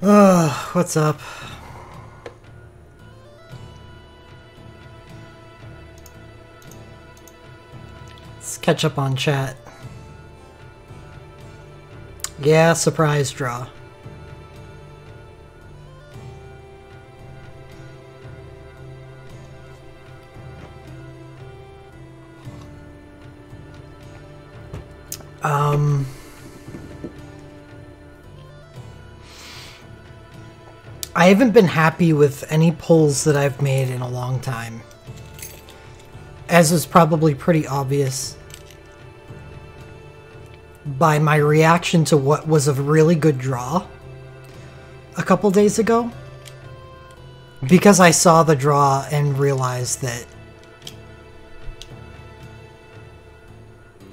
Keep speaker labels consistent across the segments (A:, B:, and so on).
A: What's up? Let's catch up on chat. Yeah, surprise draw. I haven't been happy with any pulls that I've made in a long time. As is probably pretty obvious by my reaction to what was a really good draw a couple days ago. Because I saw the draw and realized that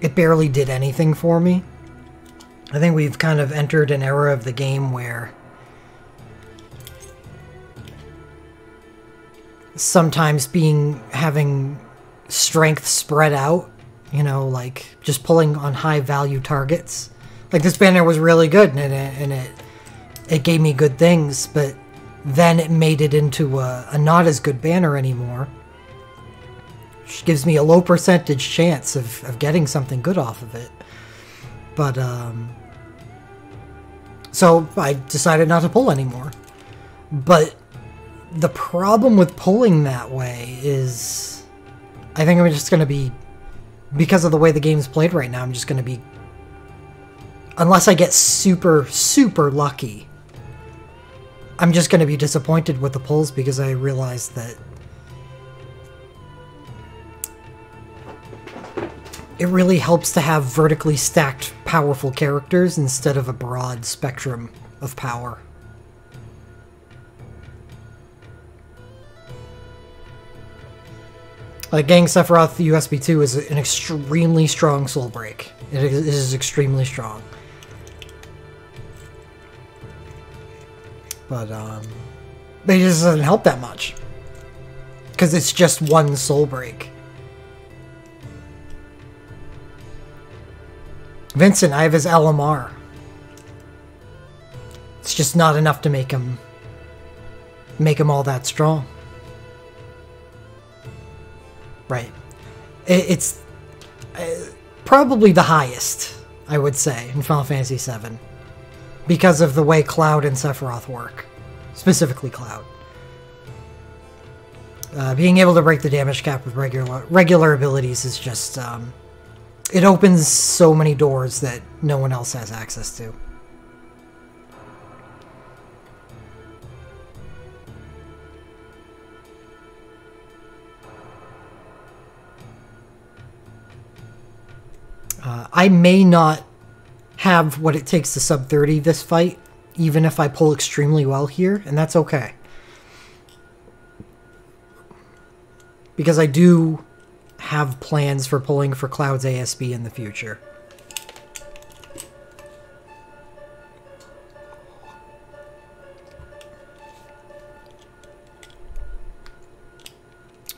A: it barely did anything for me. I think we've kind of entered an era of the game where sometimes having strength spread out, you know, like just pulling on high value targets. Like this banner was really good and it gave me good things, but then it made it into a not as good banner anymore. Which gives me a low percentage chance of getting something good off of it. But so I decided not to pull anymore. But the problem with pulling that way is I think I'm just going to be, because of the way the game's played right now, I'm just going to be, unless I get super, super lucky, I'm just going to be disappointed with the pulls because I realize that it really helps to have vertically stacked, powerful characters instead of a broad spectrum of power. Like, getting Sephiroth USB 2 is an extremely strong soul break. It is extremely strong. But it just doesn't help that much. Because it's just one soul break. Vincent, I have his LMR. It's just not enough to make him all that strong. Right. It's probably the highest, I would say, in Final Fantasy VII. Because of the way Cloud and Sephiroth work. Specifically Cloud. Being able to break the damage cap with regular abilities is just... it opens so many doors that no one else has access to. I may not have what it takes to sub 30 this fight, even if I pull extremely well here, and that's okay. Because I do have plans for pulling for Cloud's ASB in the future.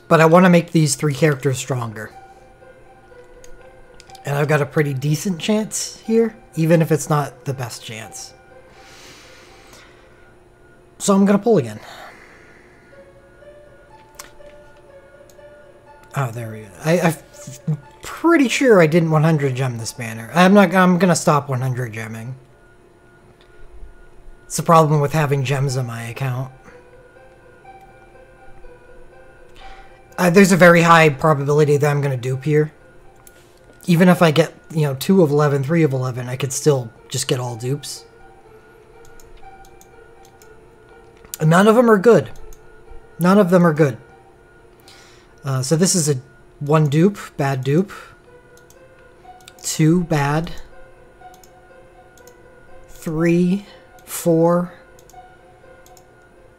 A: But I want to make these three characters stronger. And I've got a pretty decent chance here, even if it's not the best chance. So I'm going to pull again. Oh, there we go. I'm pretty sure I didn't 100 gem this banner. I'm going to stop 100 gemming. It's the problem with having gems on my account. There's a very high probability that I'm going to dupe here. Even if I get, you know, 2 of 11, 3 of 11, I could still just get all dupes. And none of them are good. None of them are good. So this is a 1 dupe, bad dupe. 2 bad. 3, 4,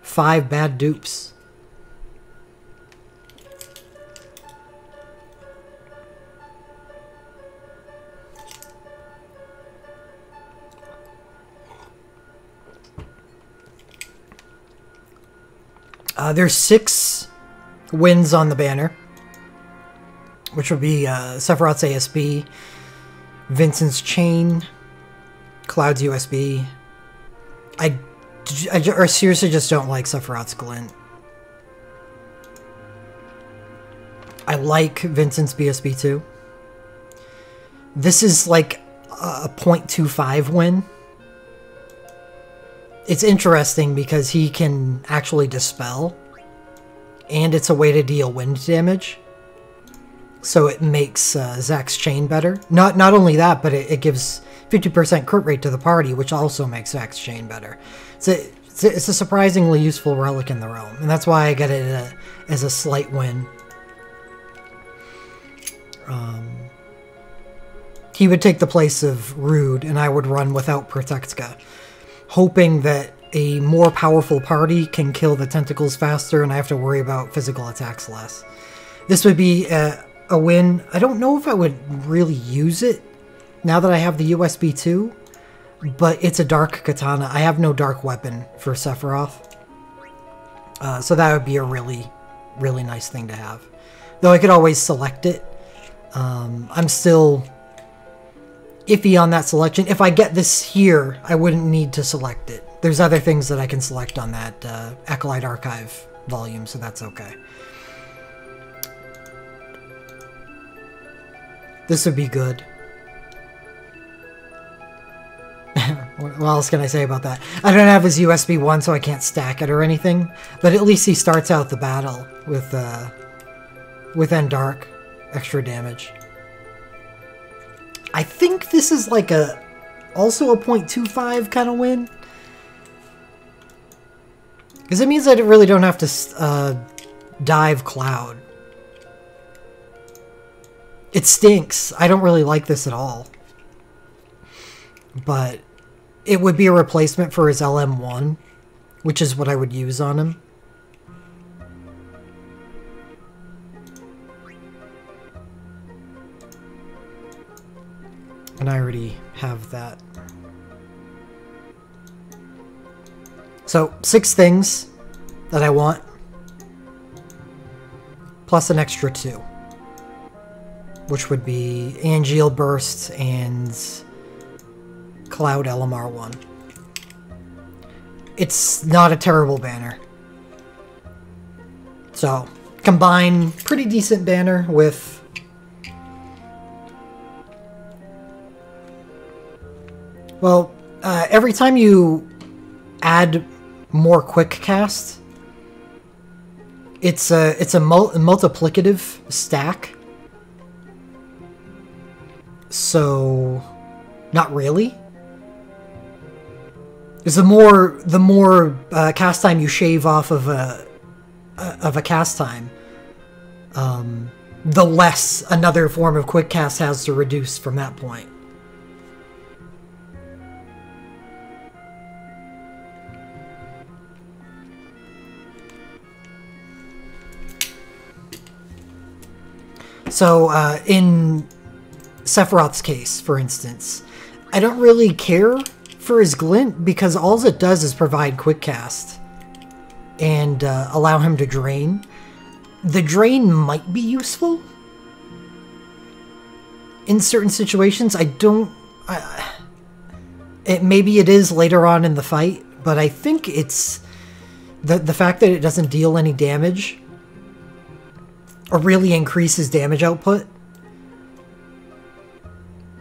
A: 5 bad dupes. There's 6 wins on the banner, which would be Sephiroth's ASB, Vincent's Chain, Cloud's USB. I I seriously just don't like Sephiroth's glint. I like Vincent's BSB2. This is like a 0.25 win. It's interesting because he can actually dispel, and it's a way to deal wind damage. So it makes Zack's chain better. Not only that, but it gives 50% crit rate to the party, which also makes Zack's chain better. It's a surprisingly useful relic in the realm, and that's why I get it as a slight win. He would take the place of Rude, and I would run without Protectka, hoping that a more powerful party can kill the tentacles faster and I have to worry about physical attacks less. This would be a win. I don't know if I would really use it now that I have the USB 2, but it's a dark katana. I have no dark weapon for Sephiroth. So that would be a really, really nice thing to have. Though I could always select it. I'm still iffy on that selection. If I get this here, I wouldn't need to select it. There's other things that I can select on that Acolyte Archive volume, so that's okay. This would be good. What else can I say about that? I don't have his USB 1, so I can't stack it or anything, but at least he starts out the battle with End Dark. Extra damage. I think this is like also a 0.25 kind of win. Because it means I really don't have to dive Cloud. It stinks. I don't really like this at all. But it would be a replacement for his LM1, which is what I would use on him. And I already have that. So, 6 things that I want. Plus an extra 2. Which would be Angeal Burst and Cloud LMR 1. It's not a terrible banner. So, combine pretty decent banner with... Well, every time you add more quick cast, it's a multiplicative stack. So, not really. Because the more cast time you shave off of a cast time, the less another form of quick cast has to reduce from that point. So, in Sephiroth's case, for instance, I don't really care for his glint because all it does is provide quick cast and allow him to drain. The drain might be useful in certain situations. Maybe it is later on in the fight, but I think it's the fact that it doesn't deal any damage or really increases damage output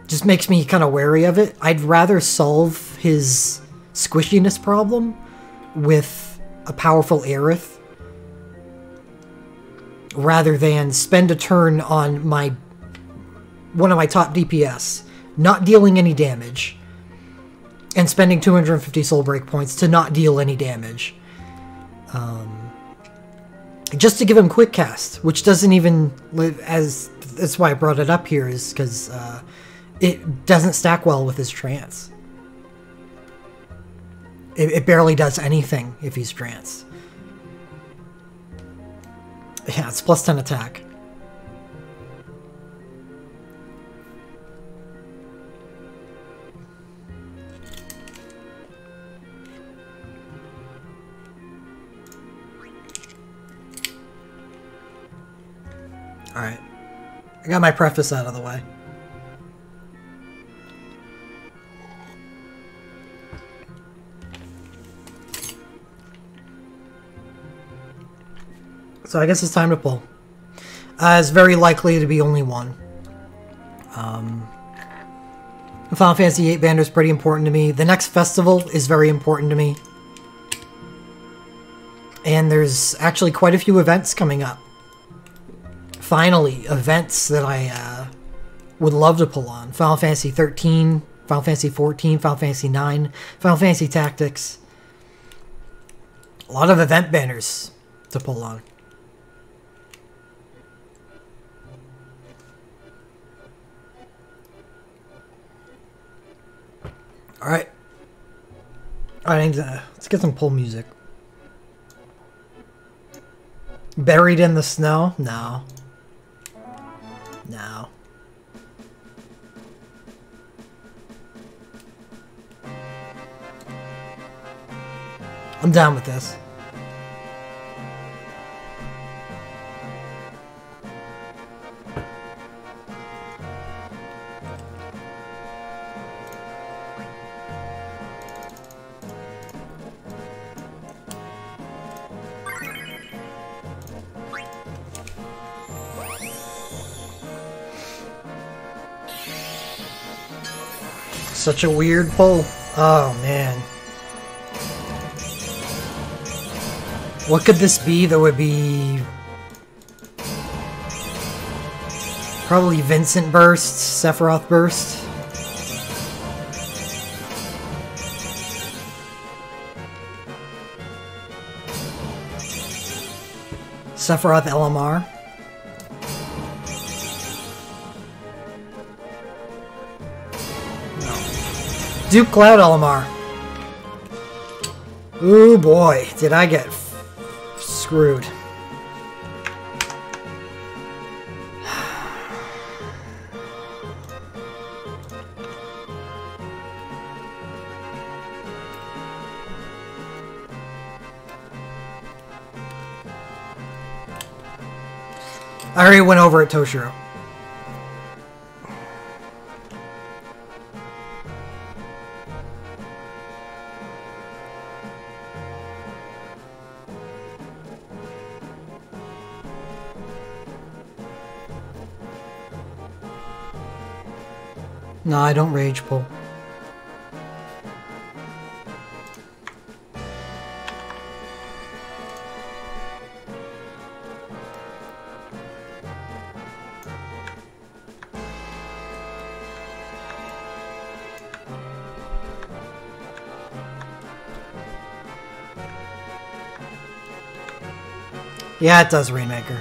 A: just makes me kind of wary of it. I'd rather solve his squishiness problem with a powerful Aerith rather than spend a turn on one of my top DPS, not dealing any damage, and spending 250 soul break points to not deal any damage. Just to give him quick cast, which doesn't even live as... That's why I brought it up here, is because it doesn't stack well with his trance. It barely does anything if he's trance. Yeah, it's plus 10 attack. Alright. I got my preface out of the way. So I guess it's time to pull. It's very likely to be only one. The Final Fantasy VIII banner is pretty important to me. The next festival is very important to me. And there's actually quite a few events coming up. Finally, events that I would love to pull on. Final Fantasy 13, Final Fantasy 14, Final Fantasy 9, Final Fantasy Tactics. A lot of event banners to pull on. Alright. Alright, let's get some pull music. Buried in the snow? No. No. I'm down with this. Such a weird pull. Oh, man. What could this be that would be... Probably Vincent Burst, Sephiroth Burst. Sephiroth LMR. Duke Cloud LMR. Ooh boy, did I get screwed. I already went over it, Toshiro. No, I don't rage pull. Yeah, it does, Rainmaker.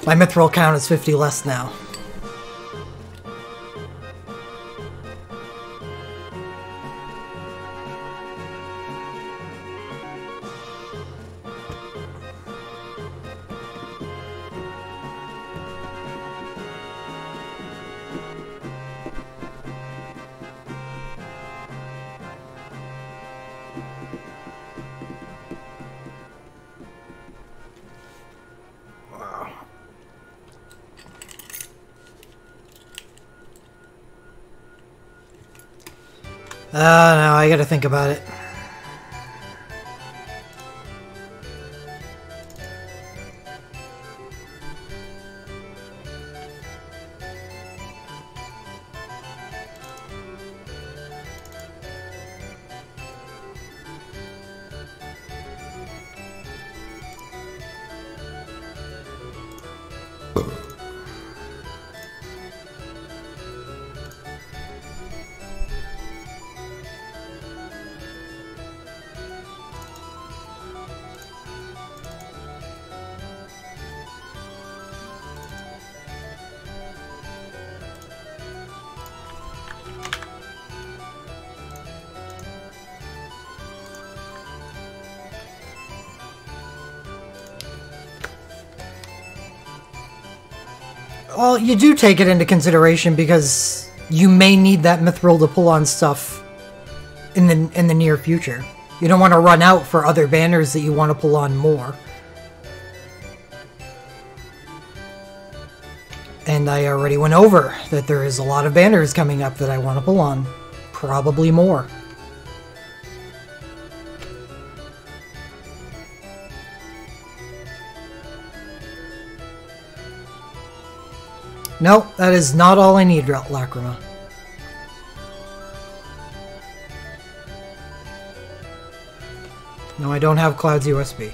A: My mithril count is 50 less now. No, I gotta think about it. Well, you do take it into consideration because you may need that mithril to pull on stuff in the near future. You don't want to run out for other banners that you want to pull on more. And I already went over that there is a lot of banners coming up that I want to pull on. Probably more. Nope, that is not all I need, Lacrima. No, I don't have Cloud's USB.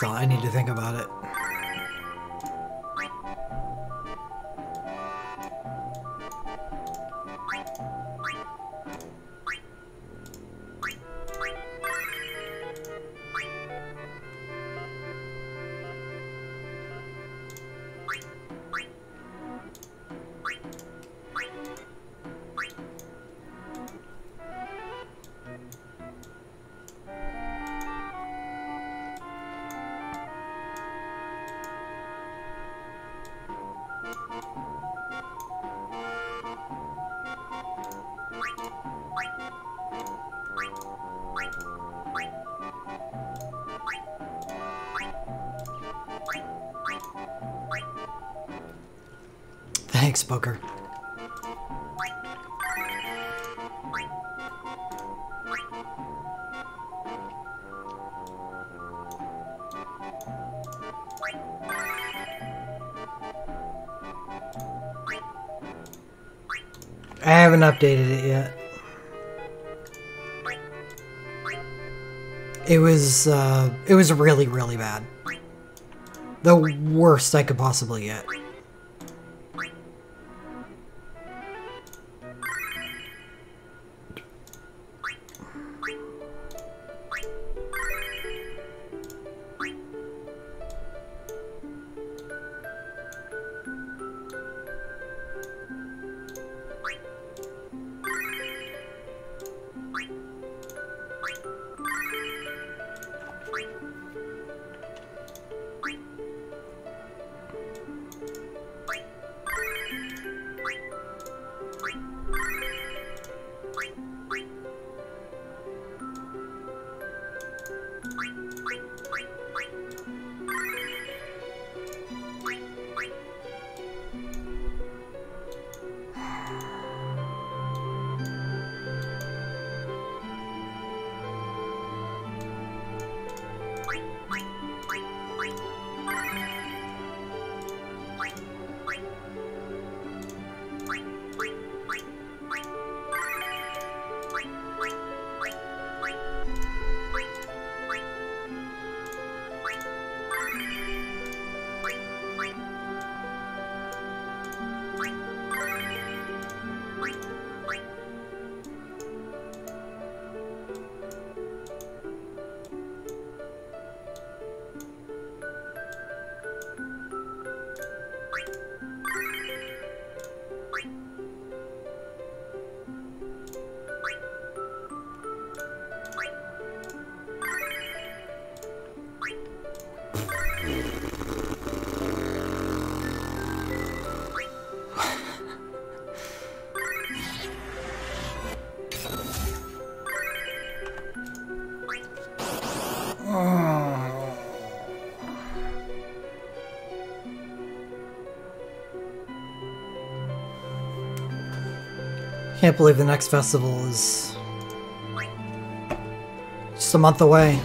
A: I need to think about it. Thanks, Booker. I haven't updated it yet. It was really, really bad. The worst I could possibly get. Can't believe the next festival is Just a month away.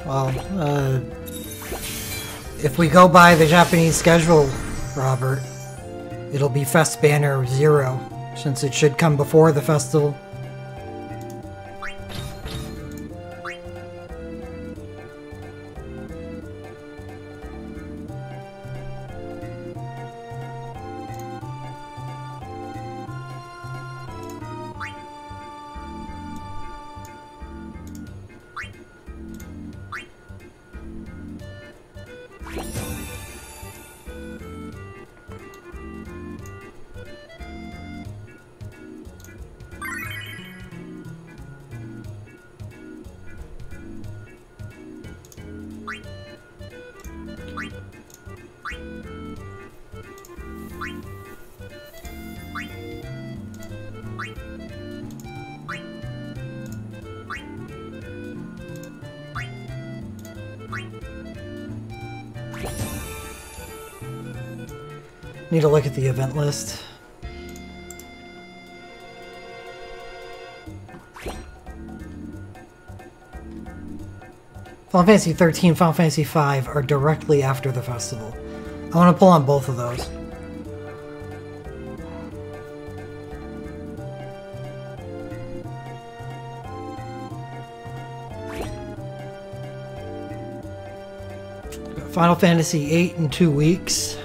A: Well, if we go by the Japanese schedule, Robert, it'll be Fest Banner 0, since it should come before the festival. Need to look at the event list. Final Fantasy 13, Final Fantasy 5 are directly after the festival. I want to pull on both of those. Final Fantasy 8 in 2 weeks.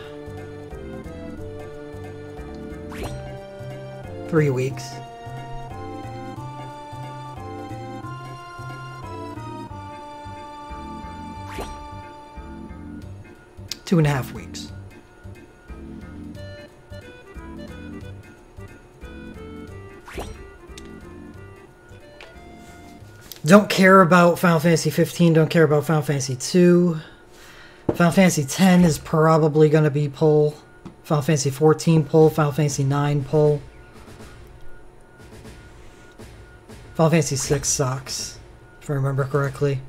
A: 3 weeks. Two and a half weeks. Don't care about Final Fantasy 15, don't care about Final Fantasy 2. Final Fantasy 10 is probably going to be pull. Final Fantasy 14 pull, Final Fantasy 9 pull. Final Fantasy 6 sucks, if I remember correctly.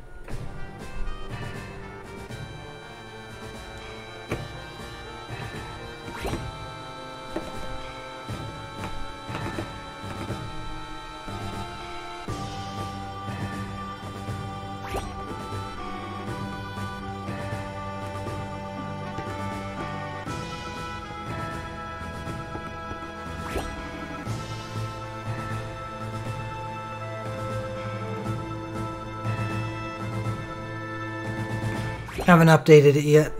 A: Haven't updated it yet.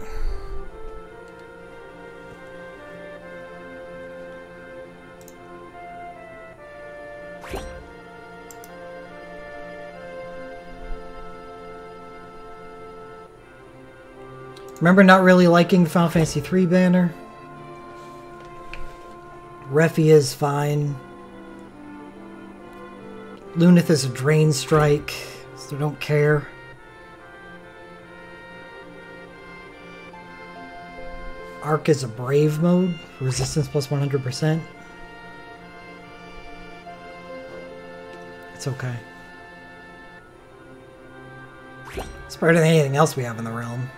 A: Remember not really liking the Final Fantasy 3 banner? Refi is fine. Lunith is a Drain Strike, so don't care. Arc is a brave mode. Resistance plus 100%. It's okay. It's better than anything else we have in the realm.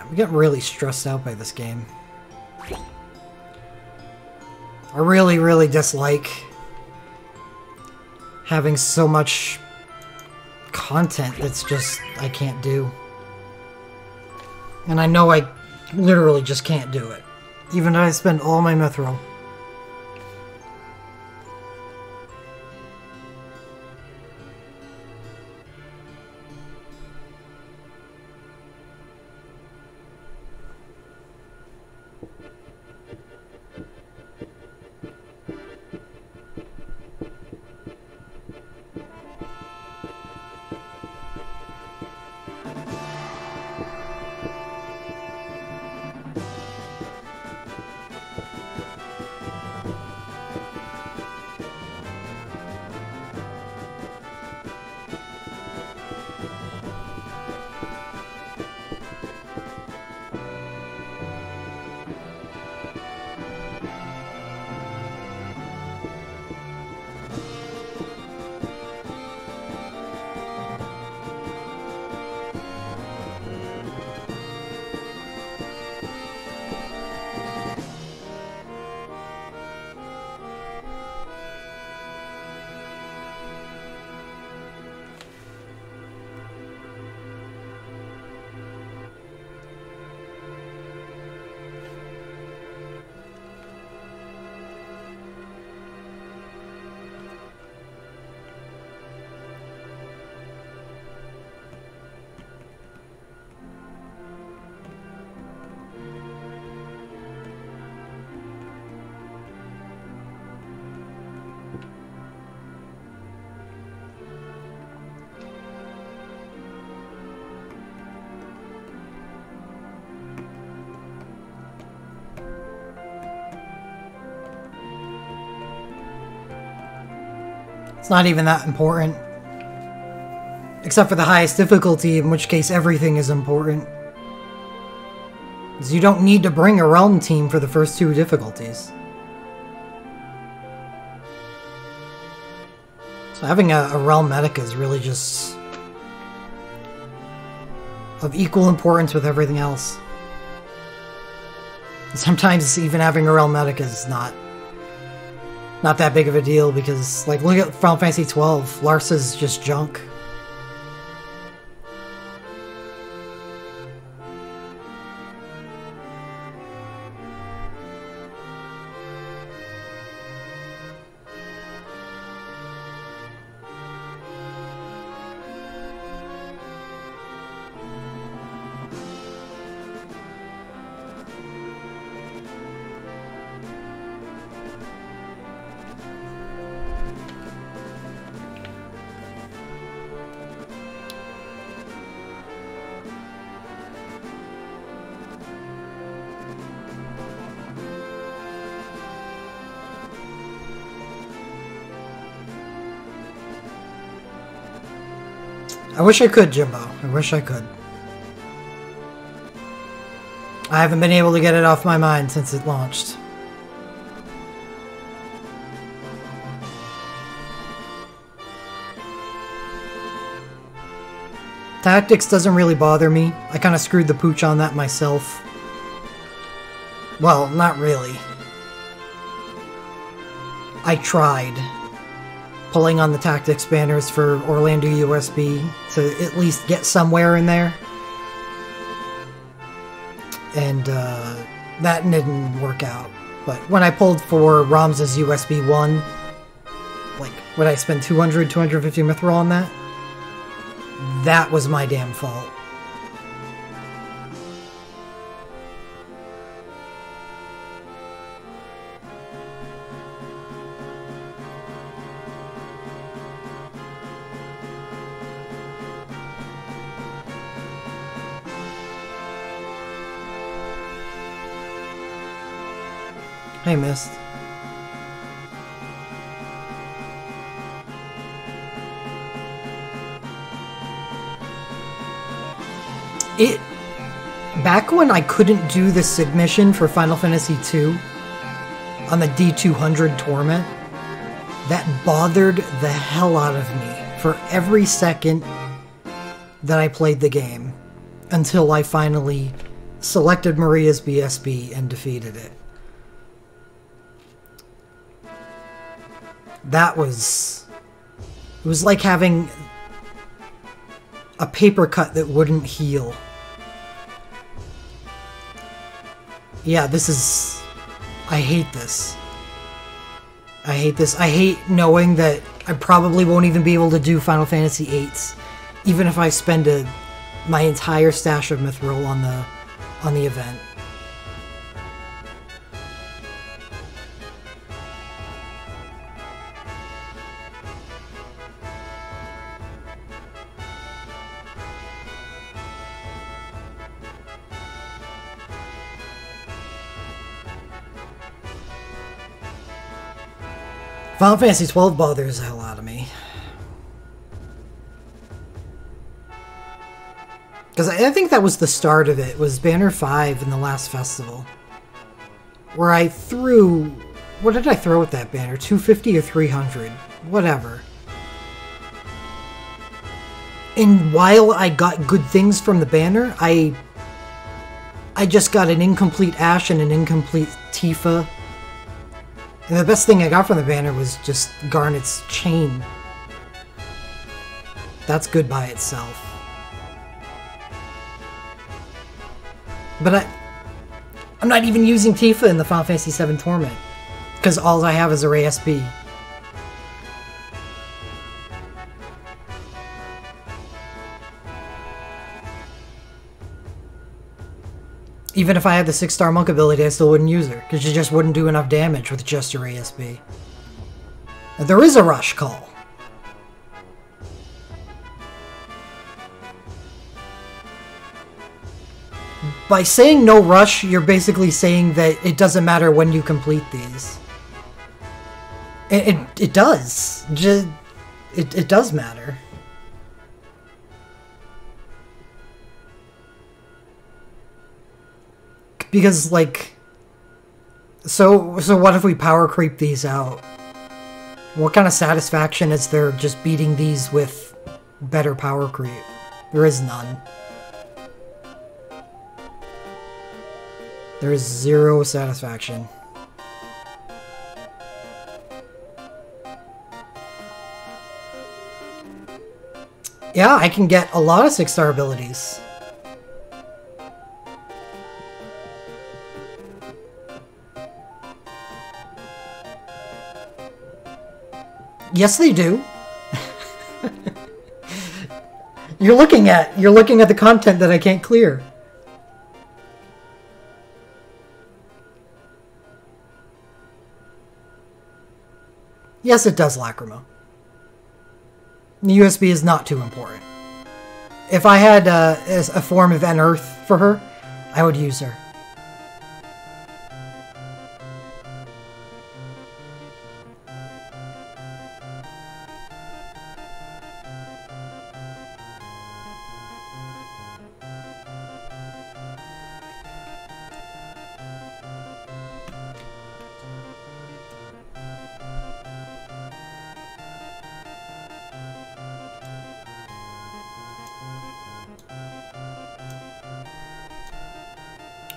A: I'm getting really stressed out by this game. I really, really dislike having so much content that's just I can't do. And I know I literally just can't do it. Even though I spend all my mithril. It's not even that important. Except for the highest difficulty, in which case everything is important. Because you don't need to bring a realm team for the first two difficulties. So having a realm medic is really just of equal importance with everything else. Sometimes even having a realm medic is not that big of a deal, because, like, look at Final Fantasy XII. Larsa's just junk. I wish I could, Jimbo. I wish I could. I haven't been able to get it off my mind since it launched. Tactics doesn't really bother me. I kind of screwed the pooch on that myself. Well, not really. I tried pulling on the tactics banners for Orlando USB to at least get somewhere in there. And that didn't work out. But when I pulled for Ramza's USB 1, like, would I spend 200, 250 mithril on that? That was my damn fault. Hey, Mist. Back when I couldn't do the Sig mission for Final Fantasy II on the D200 Torment, that bothered the hell out of me for every second that I played the game until I finally selected Maria's BSB and defeated it. It was like having a paper cut that wouldn't heal. Yeah, I hate this. I hate this. I hate knowing that I probably won't even be able to do Final Fantasy VIIIs, even if I spend my entire stash of Mithril on the event. Final Fantasy XII bothers the hell out of me. Because I think that was the start of it, was Banner 5 in the last festival. Where I threw... What did I throw with that banner? 250 or 300? Whatever. And while I got good things from the banner, I just got an incomplete Ash and an incomplete Tifa. And the best thing I got from the banner was just Garnet's chain. That's good by itself. But I'm not even using Tifa in the Final Fantasy VII Torment, because all I have is her ASB. Even if I had the 6-star monk ability, I still wouldn't use her, because she just wouldn't do enough damage with just her ASB. Now, there is a rush call. By saying no rush, you're basically saying that it doesn't matter when you complete these. It does. It does matter. Because, like... So what if we power creep these out? What kind of satisfaction is there just beating these with better power creep? There is none. There is zero satisfaction. Yeah, I can get a lot of 6-star abilities. Yes, they do. You're looking at the content that I can't clear. Yes, it does, Lacrima. The USB is not too important. If I had a form of Unearth for her, I would use her.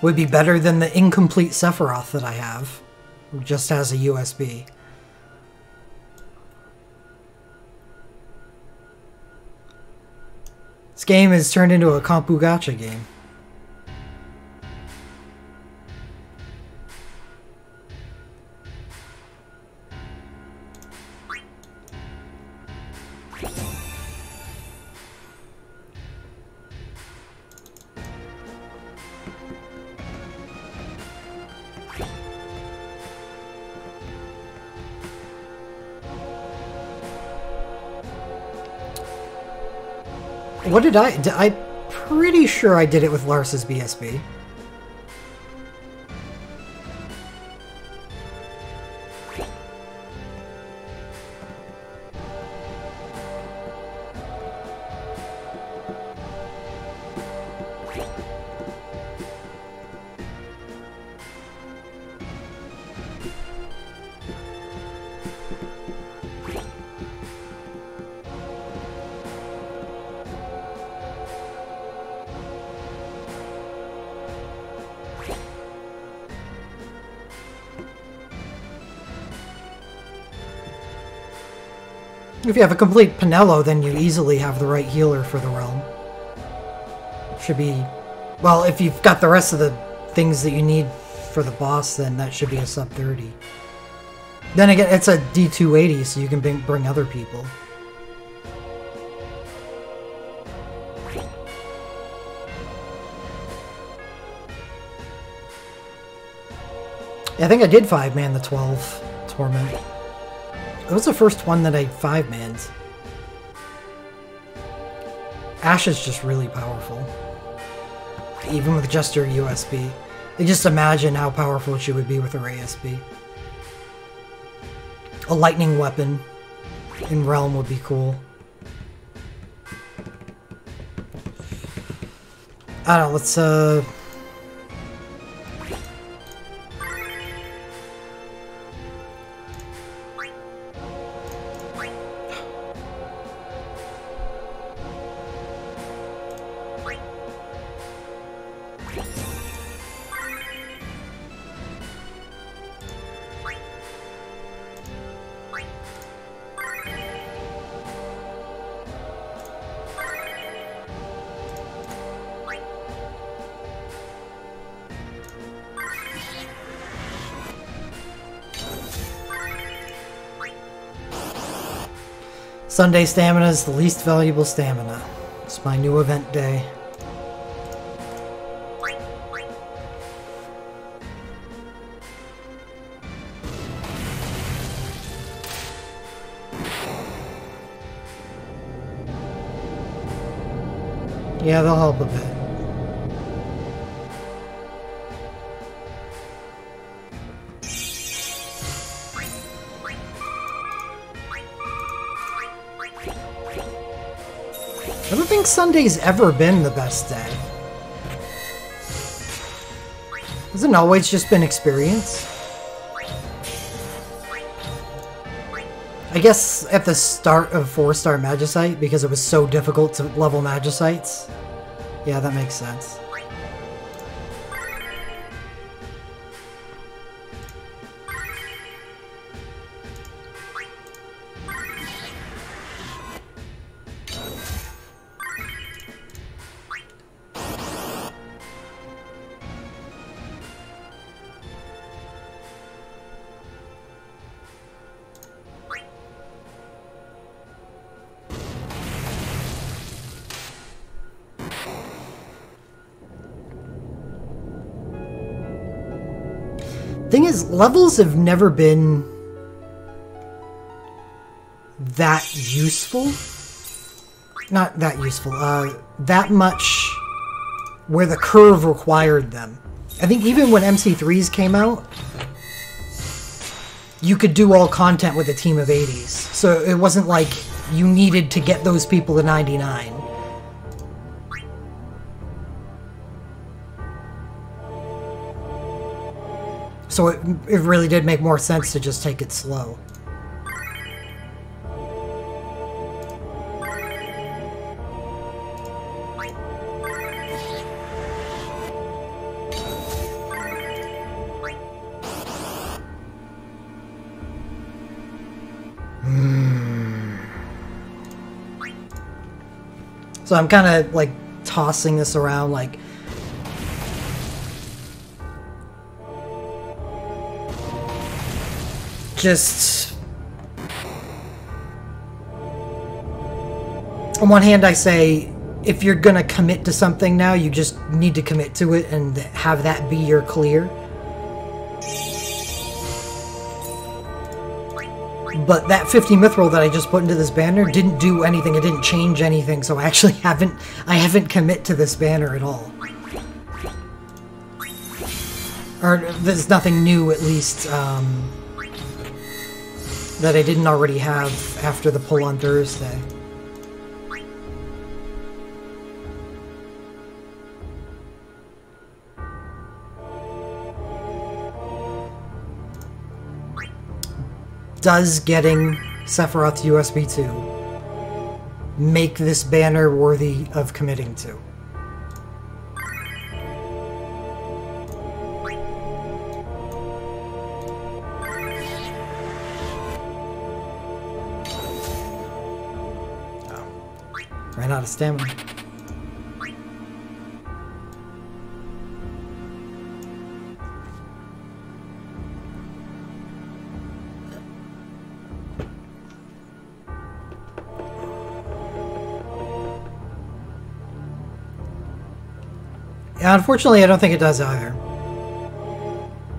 A: Would be better than the incomplete Sephiroth that I have, who just has a USB. This game has turned into a Kompu Gacha game. What did I'm pretty sure I did it with Lars's BSB. If you have a complete Pinello, then you easily have the right healer for the realm. Should be... Well, if you've got the rest of the things that you need for the boss, then that should be a sub 30. Then again, it's a D280, so you can bring other people. Yeah, I think I did 5-man the 12 Torment. It was the first one that I 5-manned. Ashe is just really powerful. Even with just her USB. Like, just imagine how powerful she would be with her ASB. A lightning weapon in Realm would be cool. I don't know, let's Sunday stamina is the least valuable stamina. It's my new event day. Yeah, they'll help a bit. I don't think Sunday's ever been the best day. Hasn't it always just been experience? I guess at the start of 4-star Magicite, because it was so difficult to level Magicites. Yeah, that makes sense. Thing is, levels have never been that useful. Not that useful, that much where the curve required them. I think even when MC3s came out, you could do all content with a team of 80s. So it wasn't like you needed to get those people to 99. So it really did make more sense to just take it slow. So I'm kind of like tossing this around like... Just... On one hand I say, if you're gonna commit to something now, you just need to commit to it and have that be your clear. But that 50 mithril that I just put into this banner didn't do anything, it didn't change anything, so I actually haven't commit to this banner at all. Or there's nothing new, at least, that I didn't already have after the pull on Thursday. Does getting Sephiroth USB 2 make this banner worthy of committing to? Ran out of stamina. Yeah, unfortunately, I don't think it does either.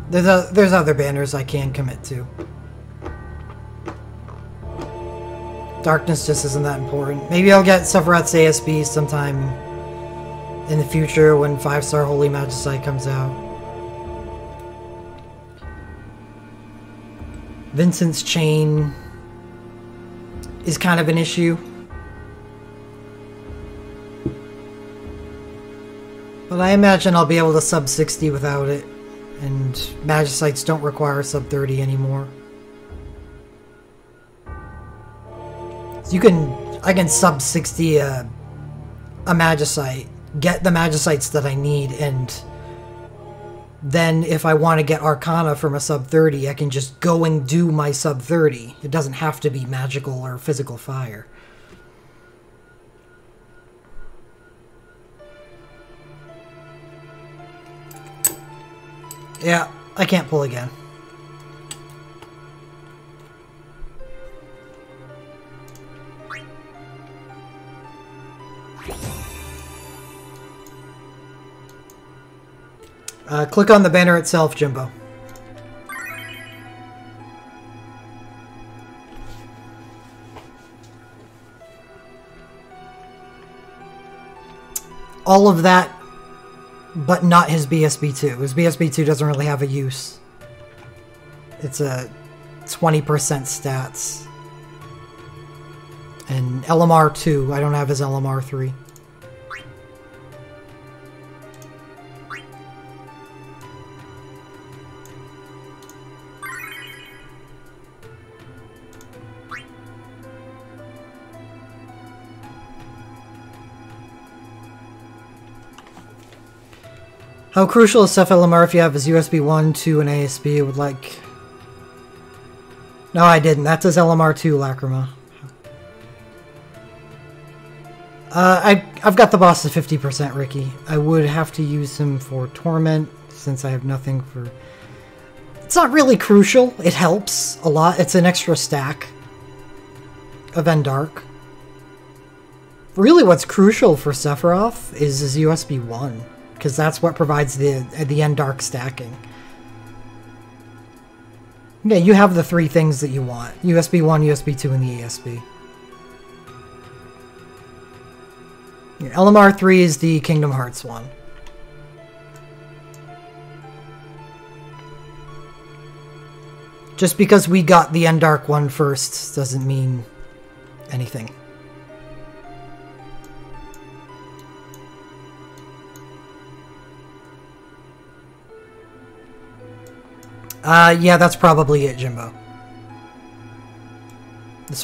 A: There's other banners I can commit to. Darkness just isn't that important. Maybe I'll get Sephiroth's ASB sometime in the future when 5-star Holy Magicite comes out. Vincent's chain is kind of an issue. But I imagine I'll be able to sub 60 without it. And Magicites don't require sub 30 anymore. So I can sub 60 a Magicite, get the Magicites that I need, and then if I want to get Arcana from a sub 30, I can just go and do my sub 30. It doesn't have to be magical or physical fire. Yeah, I can't pull again. Click on the banner itself, Jimbo. All of that, but not his BSB2. His BSB2 doesn't really have a use. It's a 20% stats. And LMR2, I don't have his LMR3. How crucial is Sephy LMR if you have his USB 1, 2, and ASB? Would like... No, I didn't. That's his LMR2, Lacrima. I've got the boss to 50%, Ricky. I would have to use him for Torment, since I have nothing for... It's not really crucial. It helps a lot. It's an extra stack of Endark. Really what's crucial for Sephiroth is his USB 1. Because that's what provides the Endark stacking. Yeah, you have the three things that you want. USB 1, USB 2, and the ASB. Yeah, LMR 3 is the Kingdom Hearts one. Just because we got the Endark one first doesn't mean anything. Yeah, that's probably it, Jimbo.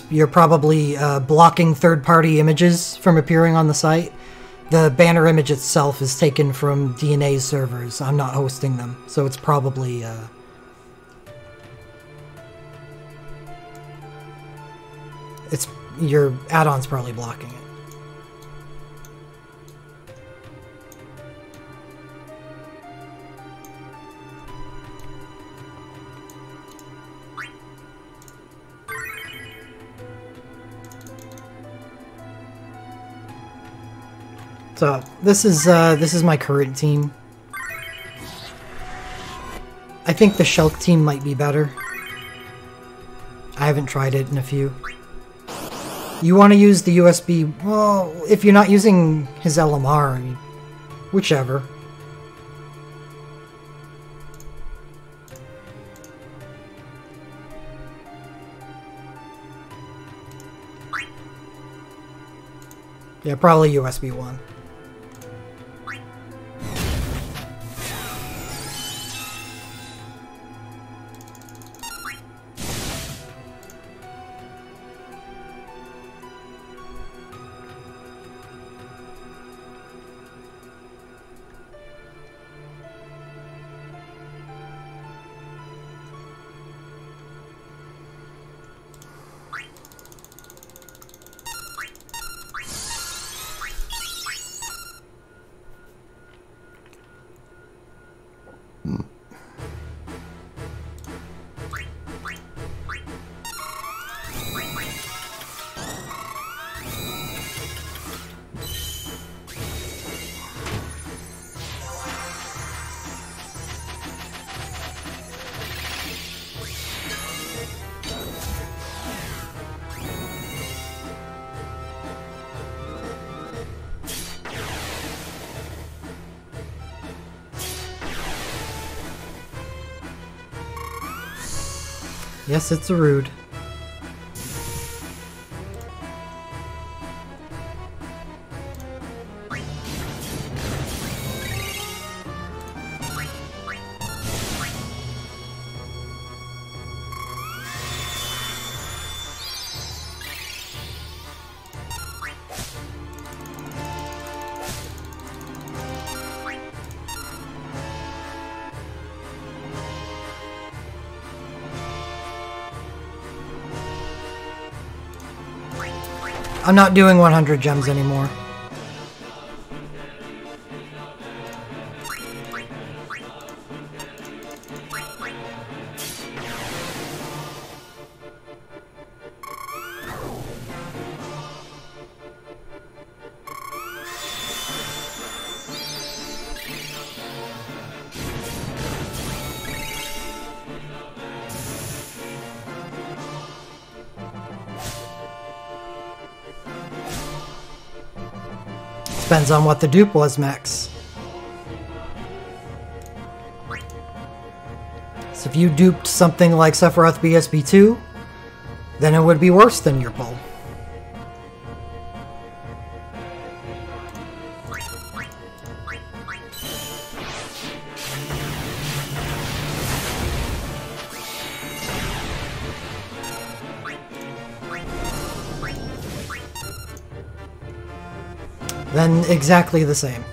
A: You're probably blocking third-party images from appearing on the site. The banner image itself is taken from DNA's servers. I'm not hosting them, so it's probably... your add-on's probably blocking it. So this is my current team. I think the Shulk team might be better. I haven't tried it in a few. You want to use the USB... Well, if you're not using his LMR, whichever. Yeah, probably USB 1. Yes, it's a rude. I'm not doing 100 gems anymore. Depends on what the dupe was, Max. So if you duped something like Sephiroth BSB2, then it would be worse than your pull. Then exactly the same.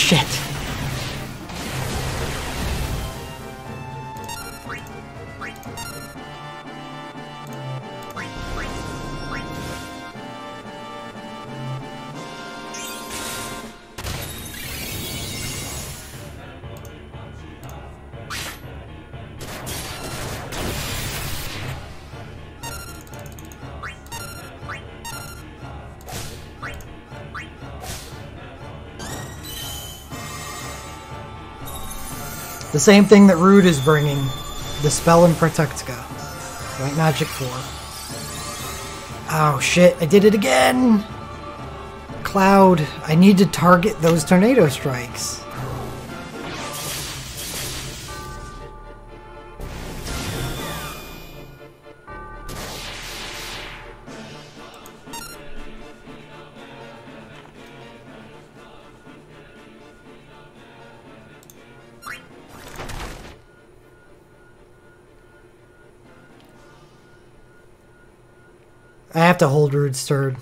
A: shit. The same thing that Rude is bringing. Dispel and Protect go. White Magic 4. Oh shit, I did it again! Cloud, I need to target those tornado strikes. I have to hold Rude Stirred.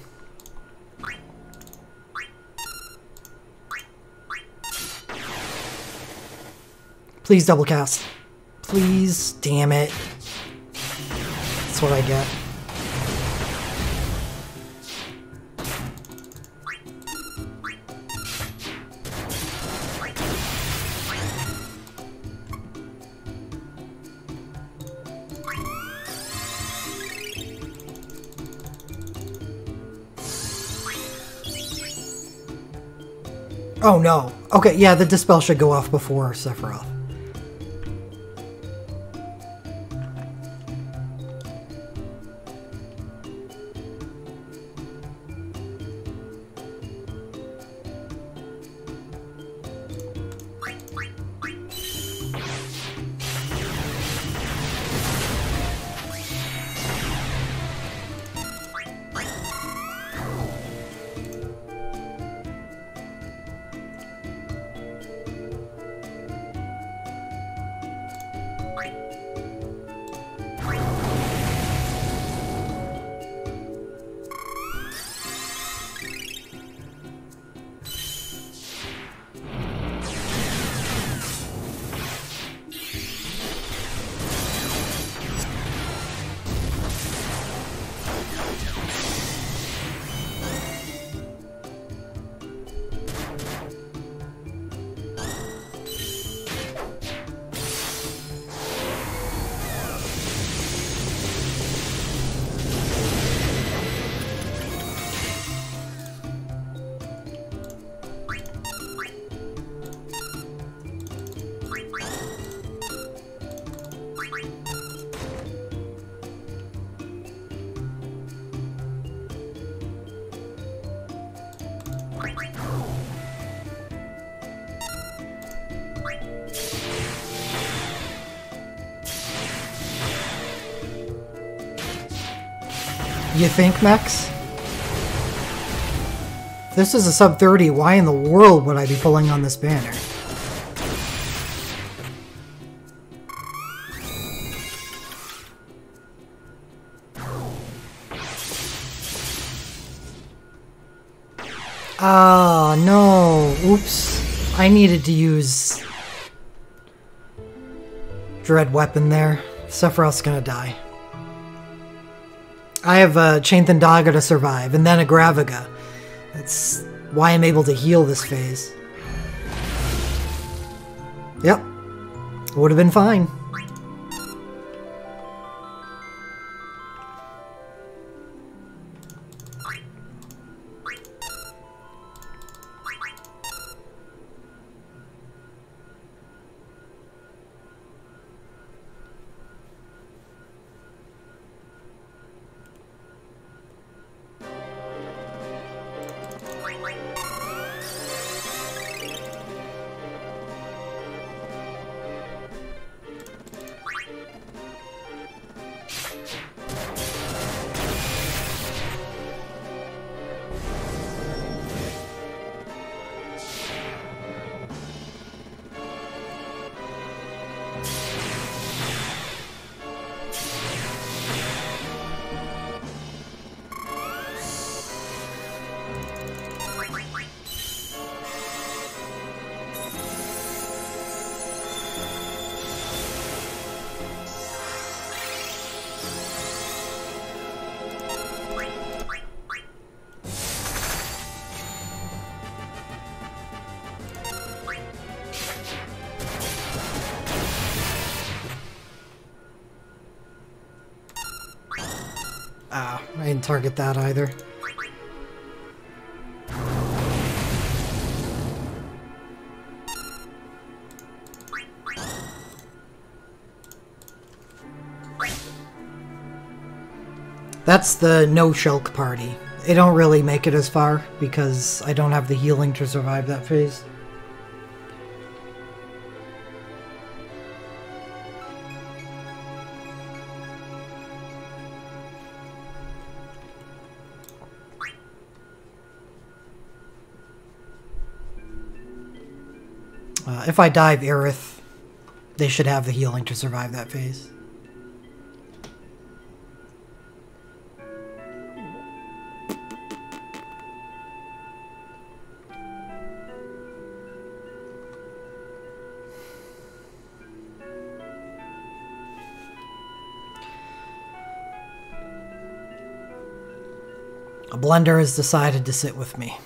A: Please double cast. Please, damn it. That's what I get. Oh no. Okay, yeah, the Dispel should go off before Sephiroth. You think, Max? If this is a sub 30, why in the world would I be pulling on this banner? Ah, no. Oops. I needed to use Dread Weapon there. Sephiroth's gonna die. I have a Chain Thandaga to survive, and then a Gravaga. That's why I'm able to heal this phase. Yep. Would have been fine. Ah, I didn't target that either. That's the no shulk party. They don't really make it as far because I don't have the healing to survive that phase. If I dive Aerith, they should have the healing to survive that phase. A blender has decided to sit with me.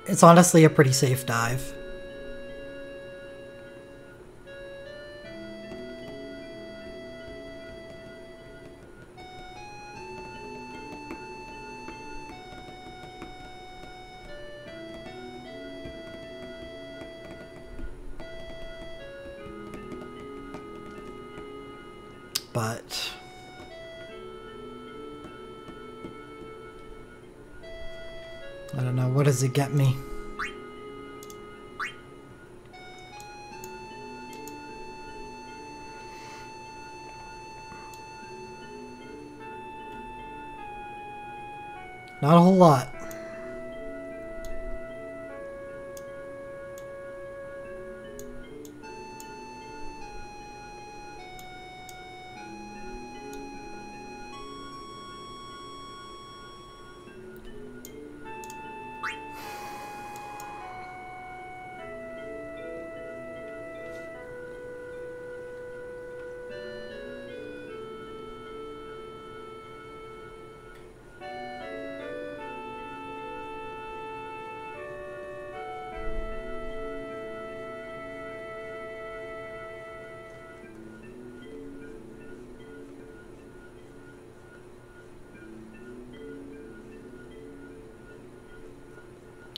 A: It's honestly a pretty safe dive. But I don't know, what does it get me? Not a whole lot.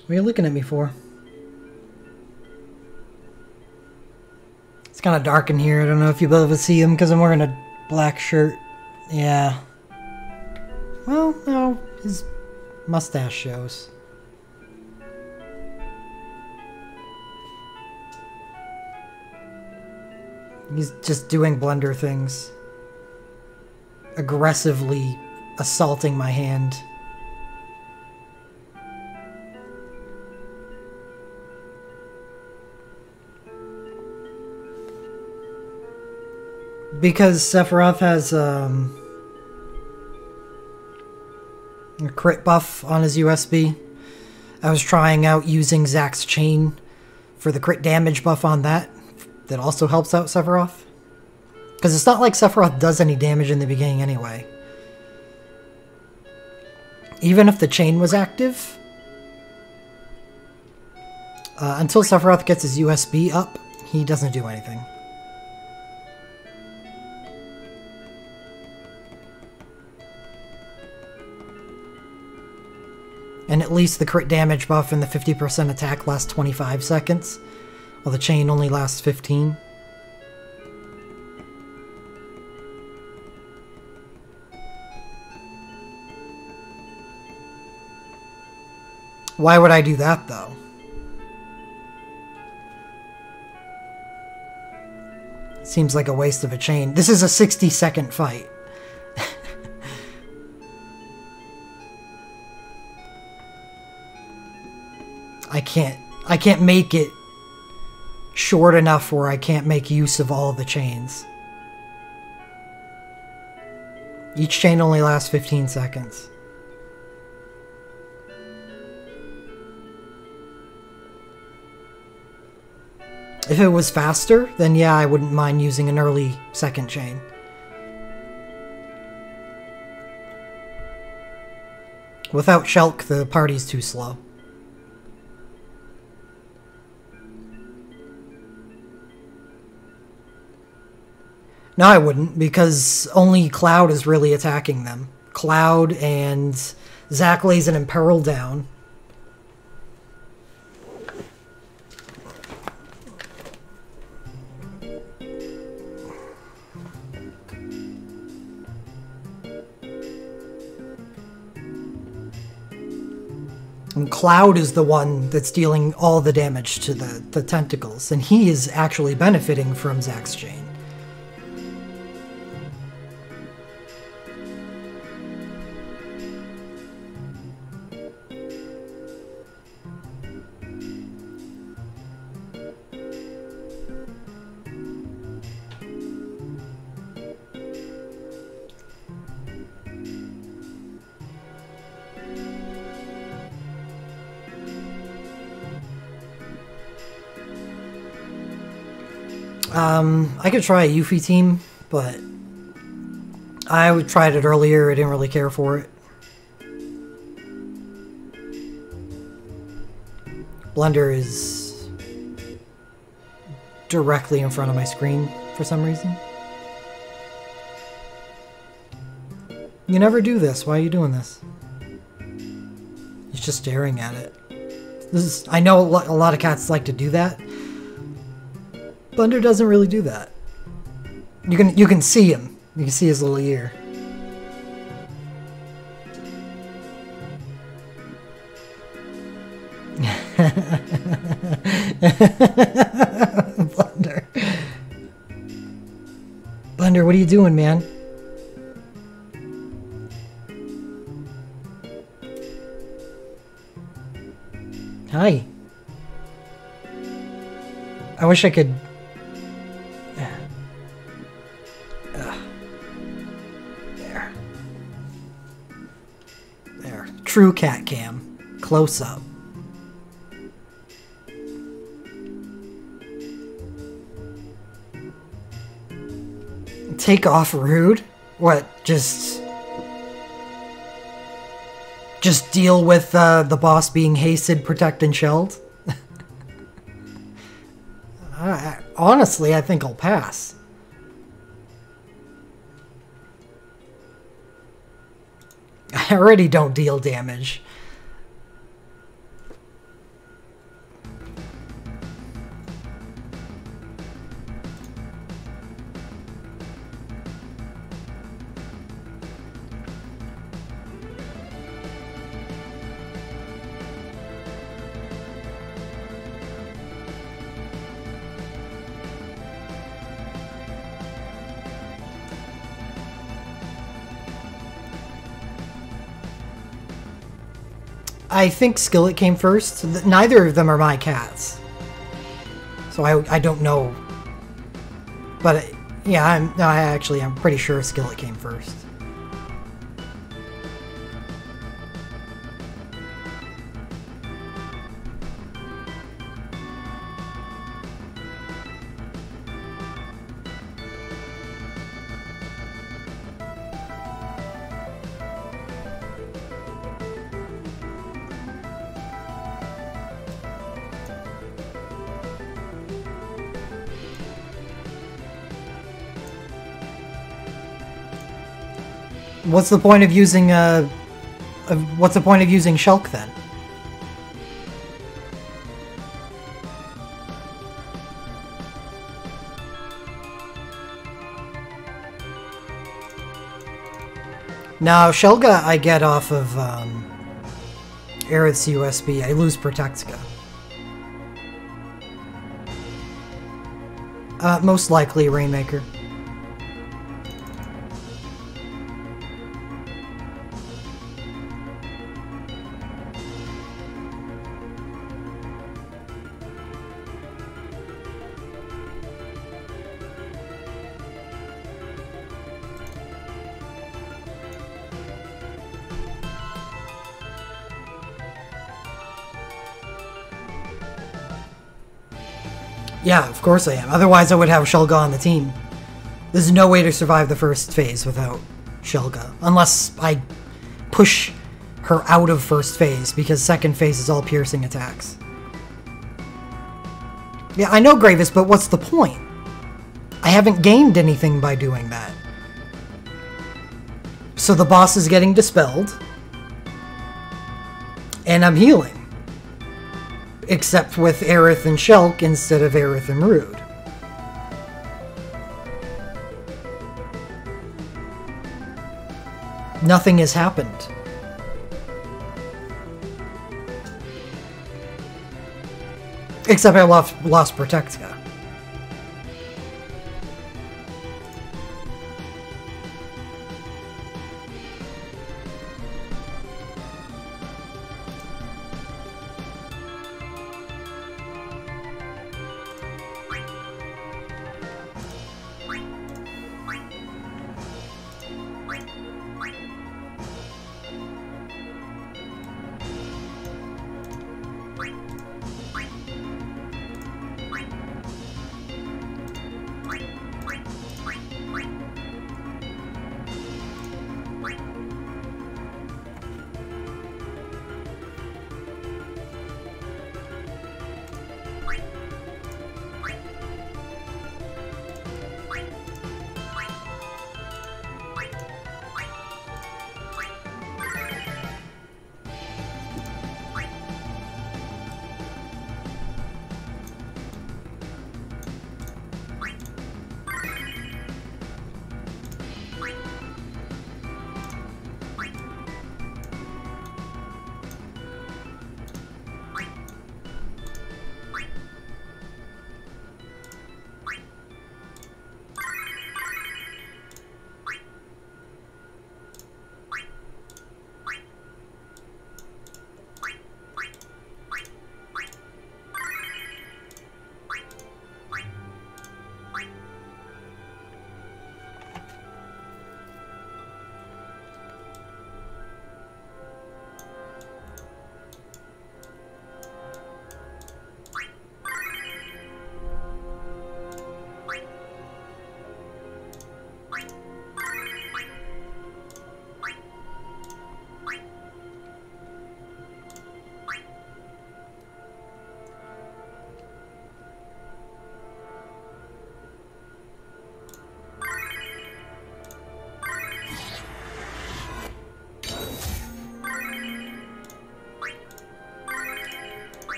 A: What are you looking at me for? It's kind of dark in here. I don't know if you'll be able to see him because I'm wearing a black shirt. Yeah. Well, no, his mustache shows. He's just doing blender things. Aggressively assaulting my hand. Because Sephiroth has a crit buff on his USB, I was trying out using Zack's chain for the crit damage buff on that. That also helps out Sephiroth. Because it's not like Sephiroth does any damage in the beginning anyway. Even if the chain was active, until Sephiroth gets his USB up, he doesn't do anything. And at least the crit damage buff and the 50% attack lasts 25 seconds, while the chain only lasts 15. Why would I do that, though? Seems like a waste of a chain. This is a 60-second fight. I can't make it short enough where I can't make use of all the chains. Each chain only lasts 15 seconds. If it was faster, then yeah, I wouldn't mind using an early second chain. Without Shulk, the party's too slow. No, I wouldn't, because only Cloud is really attacking them. Cloud and Zac lays an Imperil down. And Cloud is the one that's dealing all the damage to the tentacles, and he is actually benefiting from Zac's chain. I could try a Yuffie team, but I tried it earlier. I didn't really care for it. Blender is directly in front of my screen for some reason. You never do this. Why are you doing this? He's just staring at it. I know a lot of cats like to do that. Blender doesn't really do that. You can see him. You can see his little ear. Blender. Blender, what are you doing, man? Hi. I wish I could... There. True cat cam. Close up. Take off rude? What, just deal with the boss being hasted, protect, and shelled? Honestly, I think I'll pass. I already don't deal damage. I think Skillet came first. Neither of them are my cats. So I don't know. But yeah, I'm pretty sure Skillet came first. What's the point of using what's the point of using Shulk then? Now Shelga I get off of Aerith's USB. I lose Protectica. Most likely Rainmaker. Yeah, of course I am. Otherwise I would have Shulga on the team. There's no way to survive the first phase without Shulga. Unless I push her out of first phase, because second phase is all piercing attacks. Yeah, I know, Gravis, but what's the point? I haven't gained anything by doing that. So the boss is getting dispelled. And I'm healing. Except with Aerith and Shulk instead of Aerith and Rude. Nothing has happened. Except I lost Protectica.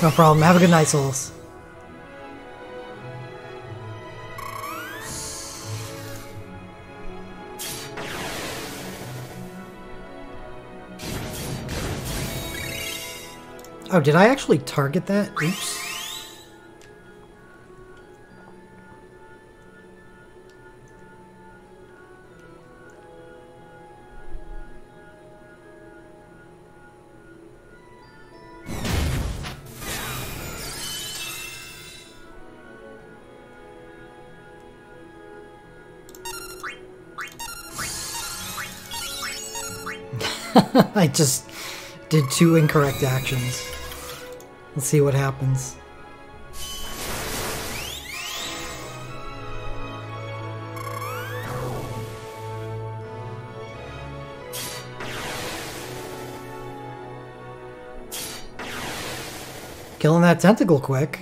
A: No problem. Have a good night, souls. Oh, did I actually target that? Oops. I just did 2 incorrect actions. Let's see what happens. Killing that tentacle quick.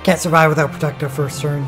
A: Can't survive without Protector first turn.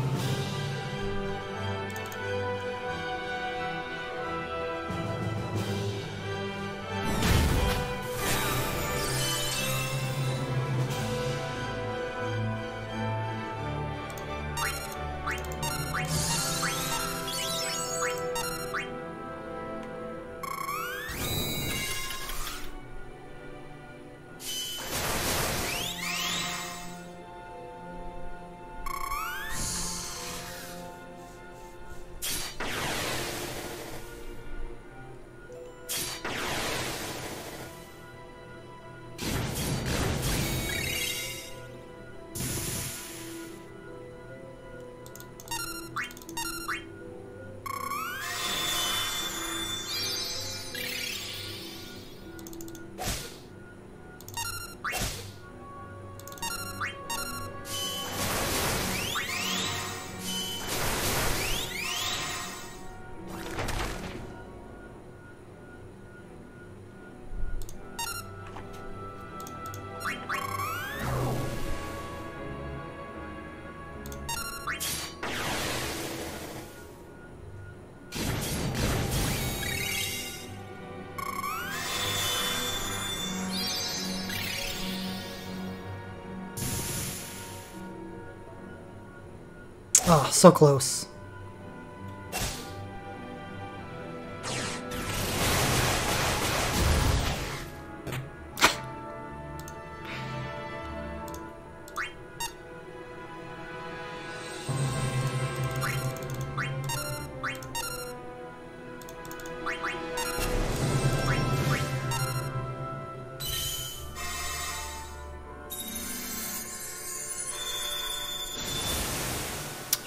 A: Oh, so close.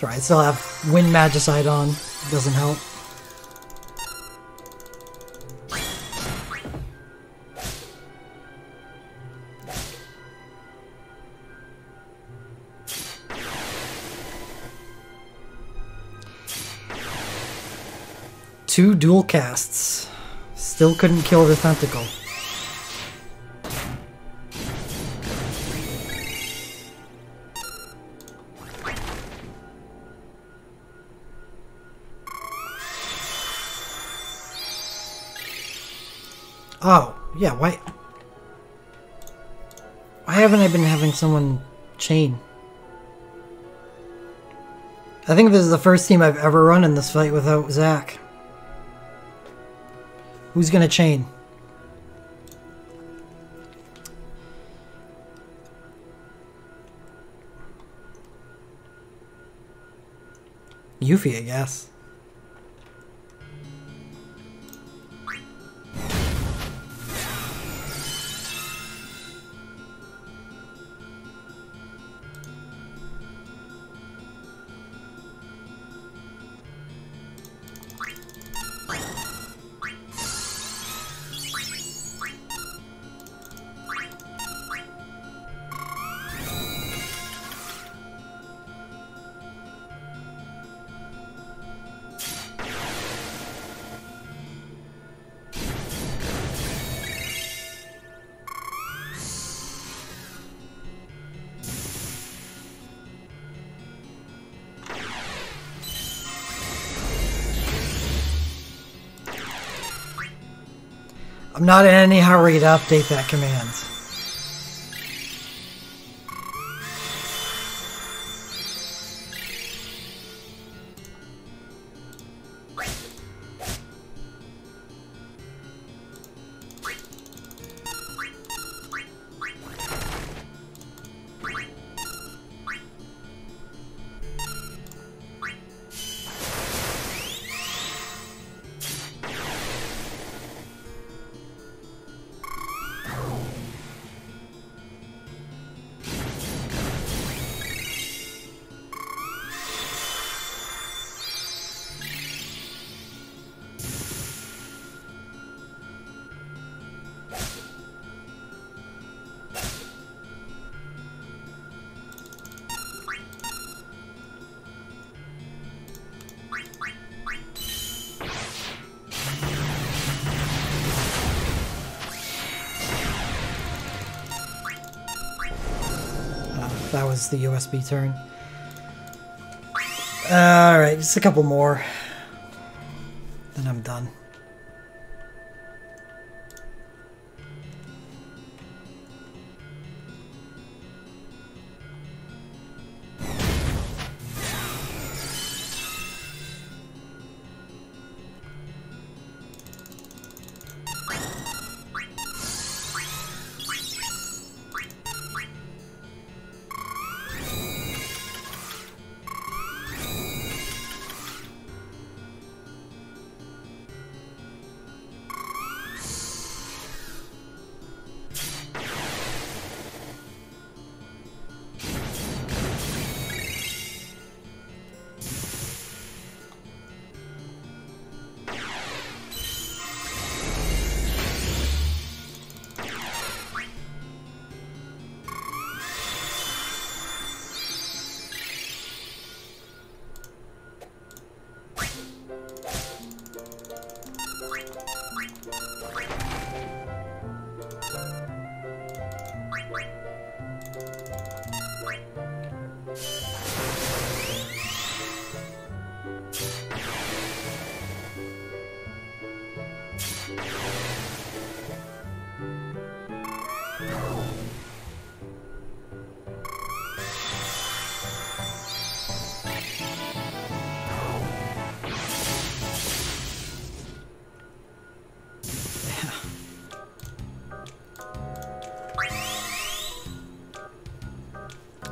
A: Right, I still have Wind Magicite on. Doesn't help. Two dual casts. Still couldn't kill the tentacle. Oh, yeah, why haven't I been having someone chain? I think this is the first team I've ever run in this fight without Zach. Who's gonna chain? Yuffie, I guess. I'm not in any hurry to update that command. That was the USB turn. Alright, just a couple more. Then I'm done.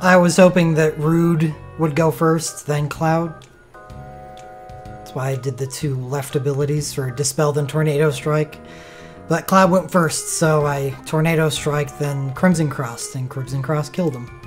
A: I was hoping that Rude would go first, then Cloud. That's why I did the 2 left abilities for Dispel then Tornado Strike. But Cloud went first, so I Tornado Strike, then Crimson Cross, and Crimson Cross killed him.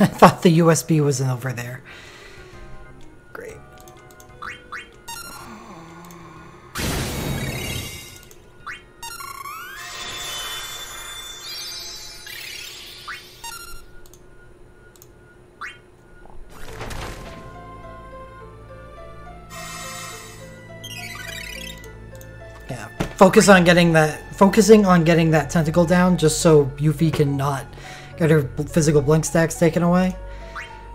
A: I thought the USB wasn't over there. focusing on getting that tentacle down, just so Yuffie can not get her physical blink stacks taken away.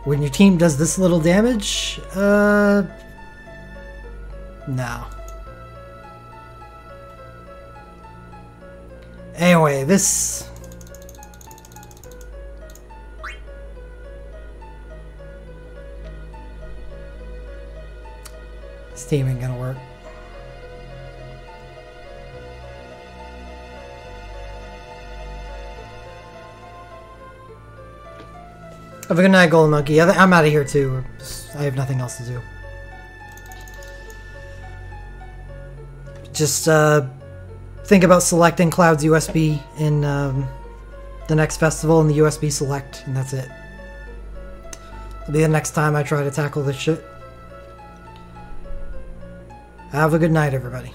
A: When your team does this little damage, no. Anyway, this team ain't gonna work. Have a good night, Golden Monkey. I'm out of here too. I have nothing else to do. Just think about selecting Cloud's USB in the next festival in the USB select, and that's it. It'll be the next time I try to tackle this shit. Have a good night, everybody.